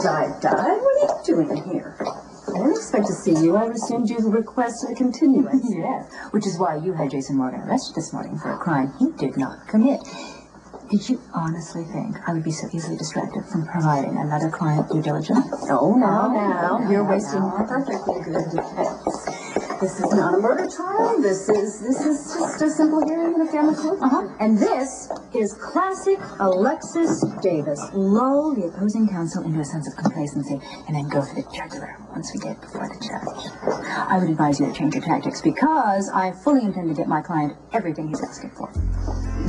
What are you doing here? I didn't expect to see you. I assumed you requested a continuance. Yes, which is why you had Jason Morgan arrested this morning for a crime he did not commit. Did you honestly think I would be so easily distracted from providing another client due diligence? Oh, now. You're wasting a perfectly good defense. This is not a murder trial. This is just a simple hearing in a family court. And this is classic Alexis Davis. Lull the opposing counsel into a sense of complacency and then go for the jugular once we get before the judge. I would advise you to change your tactics because I fully intend to get my client everything he's asking for.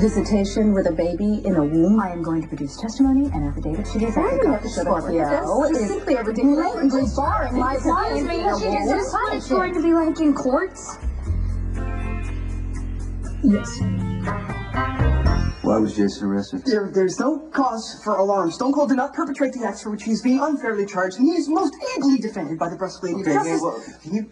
Visitation with a baby in a womb. I am going to produce testimony and affidavit to the effect Scorpio is simply a ridiculous barring my client. Is this client going to be like in courts? Yes. Why was Jason arrested? There's no cause for alarm. Stone Cold did not perpetrate the acts for which he is being unfairly charged, and he is most ably defended by the breastplate. Okay, well, can you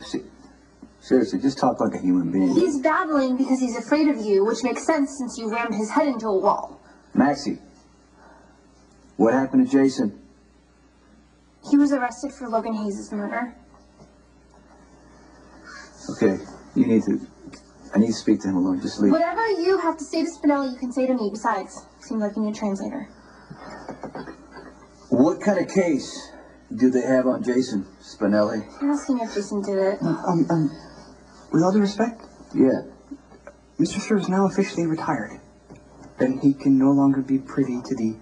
seriously just talk like a human being? He's battling because he's afraid of you, which makes sense since you rammed his head into a wall. Maxie, what happened to Jason? He was arrested for Logan Hayes' murder. Okay, I need to speak to him alone. Just leave. Whatever you have to say to Spinelli, you can say to me. Besides, seems like you need a translator. What kind of case do they have on Jason, Spinelli? You're asking if Jason did it. With all due respect, Yeah. Mr. Sir is now officially retired. Then he can no longer be privy to the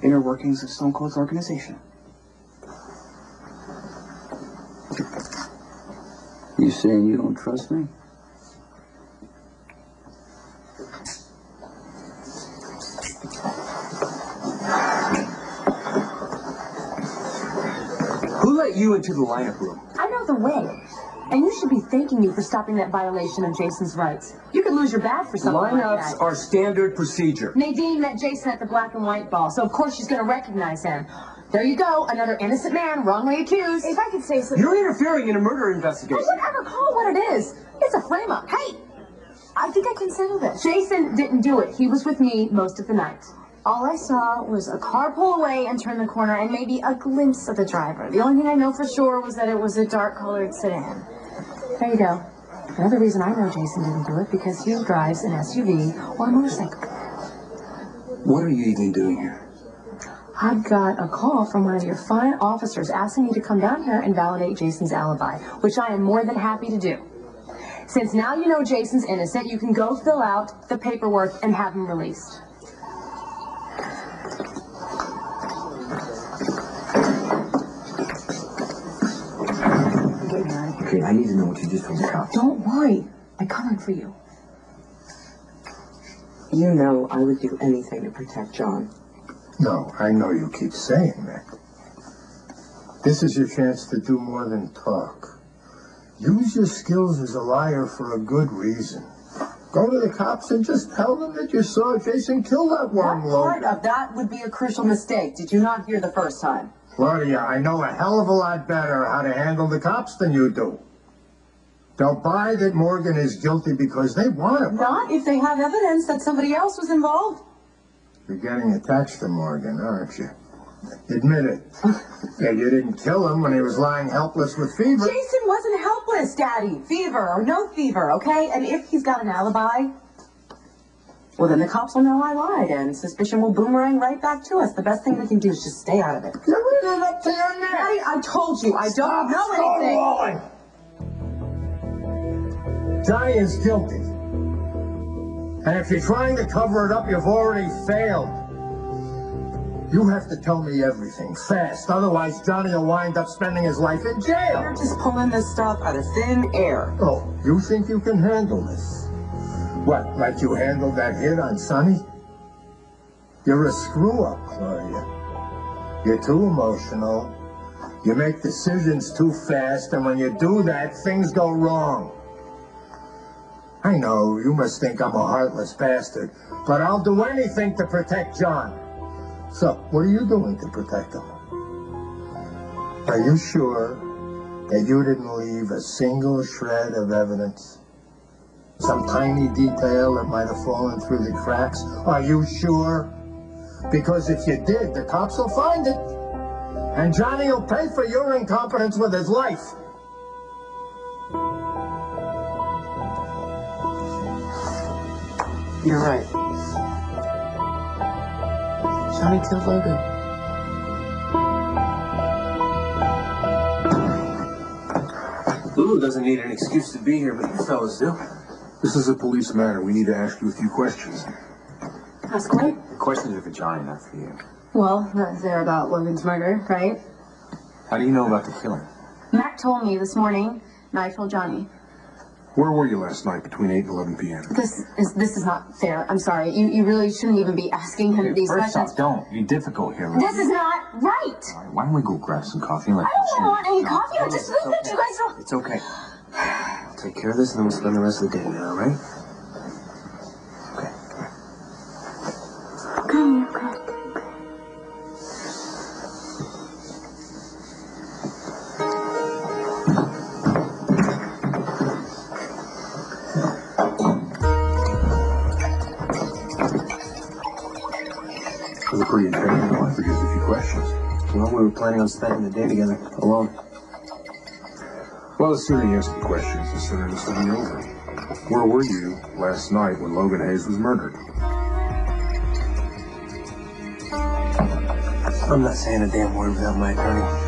inner workings of Stone Cold's organization. You saying you don't trust me? Who let you into the lineup room? I know the way. And you should be thanking me for stopping that violation of Jason's rights. You could lose your badge for something like Lineups that. are standard procedure. Nadine met Jason at the black and white ball, so of course she's going to recognize him. There you go, another innocent man wrongly accused. If I could say something... You're interfering in a murder investigation. Whatever, call it what it is. It's a frame-up. Hey, I think I can settle this. Jason didn't do it. He was with me most of the night. All I saw was a car pull away and turn the corner and maybe a glimpse of the driver. The only thing I know for sure was that it was a dark-colored sedan. There you go. Another reason I know Jason didn't do it, because he drives an SUV or a motorcycle. What are you even doing here? I got a call from one of your fine officers asking me to come down here and validate Jason's alibi, which I am more than happy to do. Since now you know Jason's innocent, you can go fill out the paperwork and have him released. Okay, I need to know what you just told the cops. Don't worry. I covered for you. You know I would do anything to protect John. No, I know you keep saying that. This is your chance to do more than talk. Use your skills as a liar for a good reason. Go to the cops and just tell them that you saw Jason kill that one Part Logan. of that would be a crucial mistake. Did you not hear the first time? Claudia, I know a hell of a lot better how to handle the cops than you do. They'll buy that Morgan is guilty because they want him. Not if they have evidence that somebody else was involved. You're getting attached to Morgan, aren't you? Admit it. Yeah, you didn't kill him when he was lying helpless with fever. Jason wasn't helpless, Daddy. Fever or no fever, okay? And if he's got an alibi, well, then the cops will know I lied, and suspicion will boomerang right back to us. The best thing we can do is just stay out of it. Get rid of up to your neck. Daddy, I told you, I don't know anything. Johnny is guilty. And if you're trying to cover it up, you've already failed. You have to tell me everything, fast. Otherwise, Johnny will wind up spending his life in jail. You're just pulling this stuff out of thin air. Oh, you think you can handle this? What, like you handled that hit on Sonny? You're a screw-up, Claudia. You're too emotional. You make decisions too fast, and when you do that, things go wrong. I know, you must think I'm a heartless bastard, but I'll do anything to protect John. So, what are you doing to protect him? Are you sure that you didn't leave a single shred of evidence? Some tiny detail that might have fallen through the cracks? Are you sure? Because if you did, the cops will find it. And Johnny will pay for your incompetence with his life. You're right. Johnny killed Logan. Lulu doesn't need an excuse to be here, but you fellas do. This is a police matter. We need to ask you a few questions. Ask away. The questions are for Johnny, not for you. Well, they're about Logan's murder, right? How do you know about the killing? Mac told me this morning, and I told Johnny. Where were you last night between 8 and 11 p.m.? This is not fair. I'm sorry. You really shouldn't even be asking him these First questions. off, don't be difficult here. Lulu. This is not right. All right, why don't we go grab some coffee? And I don't want any coffee. I just think that you guys don't. It's okay. I'll take care of this, and then we'll spend the rest of the day together, all right? Okay. Okay. It was a pretty intense one. I forget a few questions. Well, we were planning on spending the day together, alone. Well, the sooner you answer the questions, the sooner this will be over. Where were you last night when Logan Hayes was murdered? I'm not saying a damn word without my attorney.